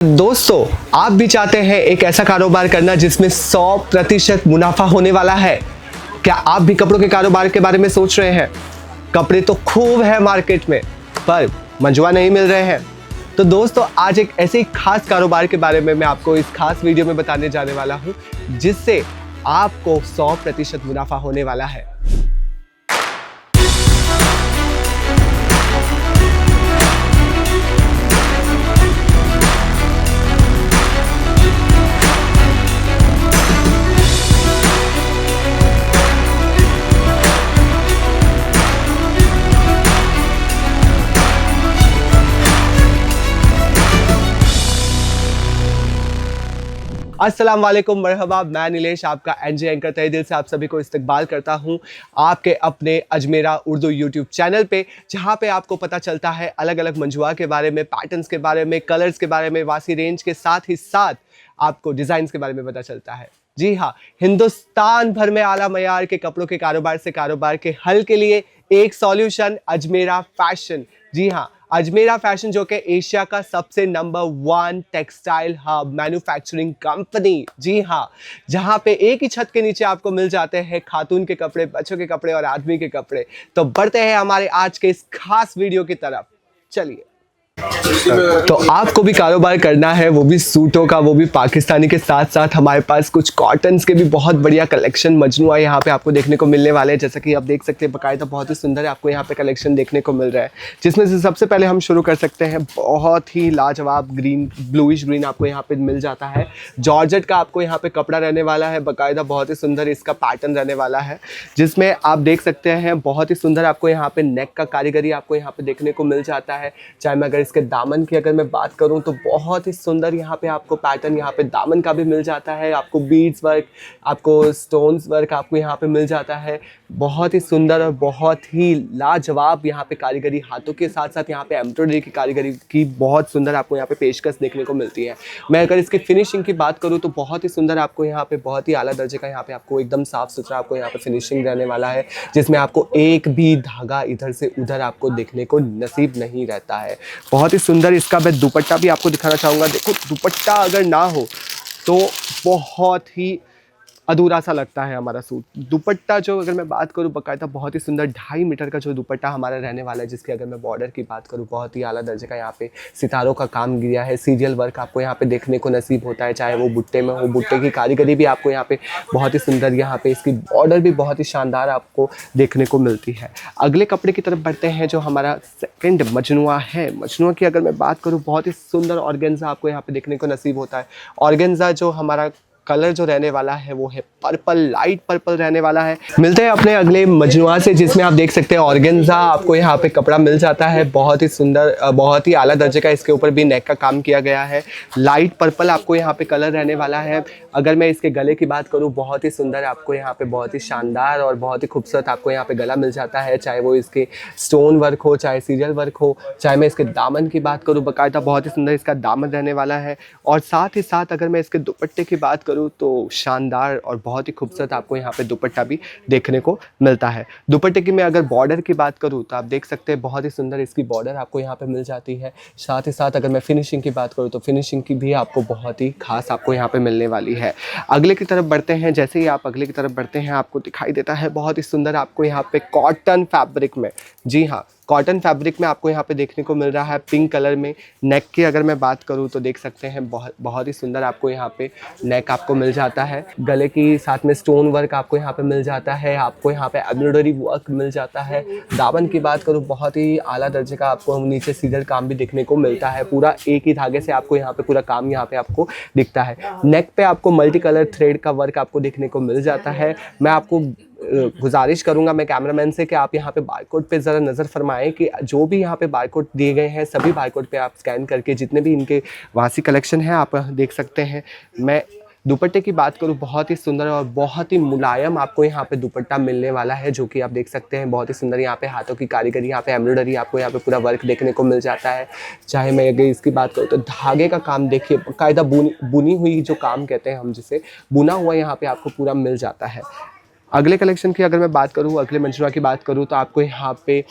दोस्तों, आप भी चाहते हैं एक ऐसा कारोबार करना जिसमें 100% मुनाफा होने वाला है? क्या आप भी कपड़ों के कारोबार के बारे में सोच रहे हैं? कपड़े तो खूब है मार्केट में, पर मंजुआ नहीं मिल रहे हैं। तो दोस्तों, आज एक ऐसे ही खास कारोबार के बारे में मैं आपको इस खास वीडियो में बताने जाने वाला हूं, जिससे आपको 100% मुनाफा होने वाला है। अस्सलाम वालेकुम, मरहबा। मैं नीलेश, आपका एनजे एंकर, तहे दिल से आप सभी को इस्तकबाल करता हूं आपके अपने अजमेरा उर्दू यूट्यूब चैनल पे, जहां पे आपको पता चलता है अलग अलग मंजुआ के बारे में, पैटर्न्स के बारे में, कलर्स के बारे में, वासी रेंज के साथ ही साथ आपको डिज़ाइंस के बारे में पता चलता है। जी हाँ, हिंदुस्तान भर में आला मयार के कपड़ों के कारोबार से कारोबार के हल के लिए एक सॉल्यूशन, अजमेरा फैशन। जी हाँ, अजमेरा फैशन, जो कि एशिया का सबसे number 1 textile hub manufacturing company. जी हाँ, जहां पे एक ही छत के नीचे आपको मिल जाते हैं खातून के कपड़े, बच्चों के कपड़े और आदमी के कपड़े। तो बढ़ते हैं हमारे आज के इस खास वीडियो की तरफ। चलिए, तो आपको भी कारोबार करना है, वो भी सूटों का, वो भी पाकिस्तानी के साथ साथ हमारे पास कुछ कॉटन्स के भी बहुत बढ़िया कलेक्शन मजनुआ यहाँ पे आपको देखने को मिलने वाले हैं। जैसा कि आप देख सकते हैं, बाकायदा बहुत ही सुंदर है आपको यहाँ पे कलेक्शन देखने को मिल रहा है, जिसमें से सबसे पहले हम शुरू कर सकते हैं। बहुत ही लाजवाब ग्रीन, ब्लूइश ग्रीन आपको यहाँ पे मिल जाता है। जॉर्जेट का आपको यहाँ पे कपड़ा रहने वाला है, बाकायदा बहुत ही सुंदर इसका पैटर्न रहने वाला है, जिसमें आप देख सकते हैं बहुत ही सुंदर आपको यहाँ पे नेक का कारीगरी आपको यहाँ पे देखने को मिल जाता है। चाहे मैं अगर इसके दामन की अगर मैं बात करूं तो बहुत ही सुंदर यहाँ पे आपको पैटर्न यहाँ पे दामन का भी मिल जाता है। आपको बीड्स वर्क, आपको स्टोन्स वर्क आपको यहाँ पे मिल जाता है। बहुत ही सुंदर और बहुत ही लाजवाब यहाँ पे कारीगरी, हाथों के साथ साथ यहाँ पे एम्ब्रॉयडरी की कारीगरी की बहुत सुंदर आपको यहाँ पे पेशकश देखने को मिलती है। मैं अगर इसकी फिनिशिंग की बात करूँ तो बहुत ही सुंदर आपको यहाँ पे, बहुत ही आला दर्जे का यहाँ पे आपको एकदम साफ सुथरा आपको यहाँ पे फिनिशिंग रहने वाला है, जिसमें आपको एक भी धागा इधर से उधर आपको देखने को नसीब नहीं रहता है। बहुत ही सुंदर इसका मैं दुपट्टा भी आपको दिखाना चाहूँगा। देखो, दुपट्टा अगर ना हो तो बहुत ही अधूरा सा लगता है हमारा सूट। दुपट्टा जो अगर मैं बात करूँ, बाकायदा बहुत ही सुंदर 2.5 मीटर का जो दुपट्टा हमारा रहने वाला है, जिसकी अगर मैं बॉर्डर की बात करूँ, बहुत ही आला दर्जे का यहाँ पे सितारों का काम किया है। सीरियल वर्क आपको यहाँ पे देखने को नसीब होता है, चाहे वो बुट्टे में हो, बुट्टे की कारीगरी भी आपको यहाँ पे बहुत ही सुंदर, यहाँ पे इसकी बॉर्डर भी बहुत ही शानदार आपको देखने को मिलती है। अगले कपड़े की तरफ बढ़ते हैं, जो हमारा सेकेंड मजनुआ है। मजनुआ की अगर मैं बात करूँ, बहुत ही सुंदर ऑर्गेन्जा आपको यहाँ पे देखने को नसीब होता है। ऑर्गेन्जा जो हमारा कलर जो रहने वाला है वो है पर्पल, लाइट पर्पल रहने वाला है। मिलते हैं अपने अगले मजनुआ से, जिसमें आप देख सकते हैं ऑर्गेन्जा आपको यहाँ पे कपड़ा मिल जाता है। बहुत ही सुंदर, बहुत ही आला दर्जे का इसके ऊपर भी नेक का काम किया गया है। लाइट पर्पल आपको यहाँ पे कलर रहने वाला है। अगर मैं इसके गले की बात करूँ, बहुत ही सुंदर आपको यहाँ पे, बहुत ही शानदार और बहुत ही खूबसूरत आपको यहाँ पे गला मिल जाता है, चाहे वो इसके स्टोन वर्क हो, चाहे सीरियल वर्क हो। चाहे मैं इसके दामन की बात करूँ, बाकायदा बहुत ही सुंदर इसका दामन रहने वाला है। और साथ ही साथ अगर मैं इसके दुपट्टे की बात करूँ तो शानदार और बहुत ही खूबसूरत आपको यहाँ पे दुपट्टा भी देखने को मिलता है। दुपट्टे की मैं अगर बॉर्डर की बात करूँ तो आप देख सकते हैं बहुत ही सुंदर इसकी बॉर्डर आपको यहाँ पे मिल जाती है। साथ ही साथ अगर मैं फिनिशिंग की बात करूँ तो फिनिशिंग की भी आपको बहुत ही खास आपको यहाँ पे मिलने वाली है। अगले की तरफ बढ़ते हैं। जैसे ही आप अगले की तरफ बढ़ते हैं, आपको दिखाई देता है बहुत ही सुंदर आपको यहाँ पे कॉटन फैब्रिक में, जी हाँ, कॉटन फैब्रिक में आपको यहाँ पे देखने को मिल रहा है पिंक कलर में। नेक की अगर मैं बात करूँ तो देख सकते हैं बहुत ही सुंदर आपको यहाँ पे नेक आपको मिल जाता है। गले की साथ में स्टोन वर्क आपको यहाँ पे मिल जाता है, आपको यहाँ पे एम्ब्रॉयडरी वर्क मिल जाता है। दामन की बात करूँ, बहुत ही आला दर्जे का आपको नीचे सीधर काम भी देखने को मिलता है। पूरा एक ही धागे से आपको यहाँ पे पूरा काम यहाँ पे आपको दिखता है। नेक पे आपको मल्टी कलर थ्रेड का वर्क आपको देखने को मिल जाता है। मैं आपको गुजारिश करूंगा मैं कैमरामैन से कि आप यहाँ पे बारकोड पे ज़रा नज़र फरमाएं कि जो भी यहाँ पे बारकोड दिए गए हैं, सभी बारकोड पे आप स्कैन करके जितने भी इनके वासी कलेक्शन हैं आप देख सकते हैं। मैं दुपट्टे की बात करूँ, बहुत ही सुंदर और बहुत ही मुलायम आपको यहाँ पे दुपट्टा मिलने वाला है, जो कि आप देख सकते हैं बहुत ही सुंदर यहाँ पे हाथों की कारीगरी, यहाँ पे एम्ब्रॉयडरी आपको यहाँ पे पूरा वर्क देखने को मिल जाता है। चाहे मैं अगर इसकी बात करूँ तो धागे का काम देखिए, बाकायदा बुनी हुई जो काम कहते हैं हम जिसे, बुना हुआ यहाँ पे आपको पूरा मिल जाता है। अगले कलेक्शन की अगर मैं बात करूँ, अगले मंचुआ की बात करूँ तो आपको यहाँ पे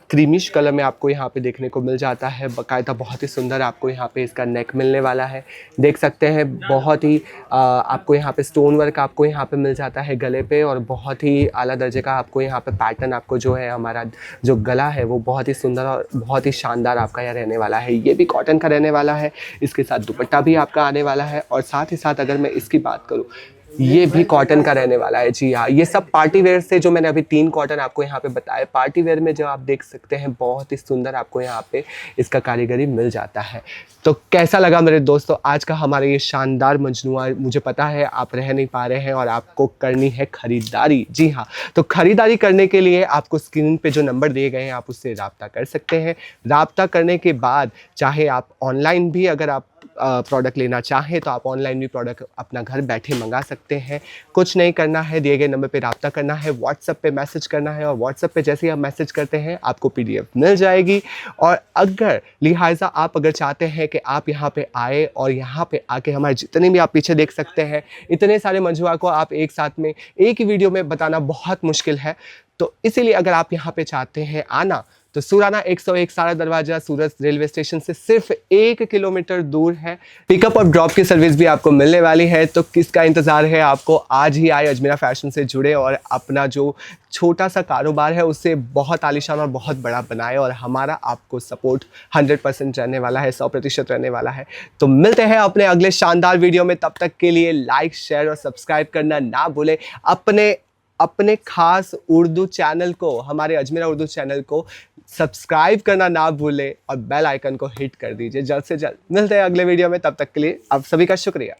क्रीमिश कलर में आपको यहाँ पे देखने को मिल जाता है। बाकायदा बहुत ही सुंदर आपको यहाँ पे इसका नेक मिलने वाला है। देख सकते हैं बहुत ही आपको यहाँ पे स्टोन वर्क आपको यहाँ पे मिल जाता है गले पे, और बहुत ही आला दर्जे का आपको यहाँ पे पैटर्न आपको जो है हमारा जो गला है वो बहुत ही सुंदर और बहुत ही शानदार आपका यह रहने वाला है। ये भी कॉटन का रहने वाला है। इसके साथ दुपट्टा भी आपका आने वाला है, और साथ ही साथ अगर मैं इसकी बात करूँ ये भी कॉटन का रहने वाला है। जी हाँ, ये सब पार्टी वेयर से जो मैंने अभी 3 कॉटन आपको यहाँ पे बताए, पार्टी वेयर में जो आप देख सकते हैं बहुत ही सुंदर आपको यहाँ पे इसका कारीगरी मिल जाता है। तो कैसा लगा मेरे दोस्तों आज का हमारा ये शानदार मजनुआ? मुझे पता है आप रह नहीं पा रहे हैं और आपको करनी है खरीदारी। जी हाँ, तो खरीदारी करने के लिए आपको स्क्रीन पे जो नंबर दिए गए हैं आप उससे रब्ता कर सकते हैं। रब्ता करने के बाद चाहे आप ऑनलाइन भी अगर आप प्रोडक्ट लेना चाहें तो आप ऑनलाइन भी प्रोडक्ट अपना घर बैठे मंगा सकते हैं। कुछ नहीं करना है, दिए गए नंबर पे रब्ता करना है, व्हाट्सएप पे मैसेज करना है, और व्हाट्सएप पे जैसे ही आप मैसेज करते हैं आपको पीडीएफ मिल जाएगी। और अगर लिहाजा आप अगर चाहते हैं कि आप यहाँ पे आए और यहाँ पे आके हमारे जितने भी आप पीछे देख सकते हैं इतने सारे मजनुआ को आप एक साथ में एक ही वीडियो में बताना बहुत मुश्किल है, तो इसीलिए अगर आप यहाँ पे चाहते हैं आना तो सुराना 101 सारा दरवाजा सूरत रेलवे स्टेशन से सिर्फ 1 किलोमीटर दूर है। पिकअप और ड्रॉप की सर्विस भी आपको मिलने वाली है। तो किसका इंतज़ार है आपको? आज ही आए अजमेरा फैशन से जुड़े और अपना जो छोटा सा कारोबार है उससे बहुत आलीशान और बहुत बड़ा बनाए, और हमारा आपको सपोर्ट 100% रहने वाला है, 100% रहने वाला है। तो मिलते हैं अपने अगले शानदार वीडियो में। तब तक के लिए लाइक शेयर और सब्सक्राइब करना ना भूलें। अपने खास उर्दू चैनल को, हमारे अजमेरा उर्दू चैनल को सब्सक्राइब करना ना भूलें और बेल आइकन को हिट कर दीजिए। जल्द से जल्द मिलते हैं अगले वीडियो में। तब तक के लिए आप सभी का शुक्रिया।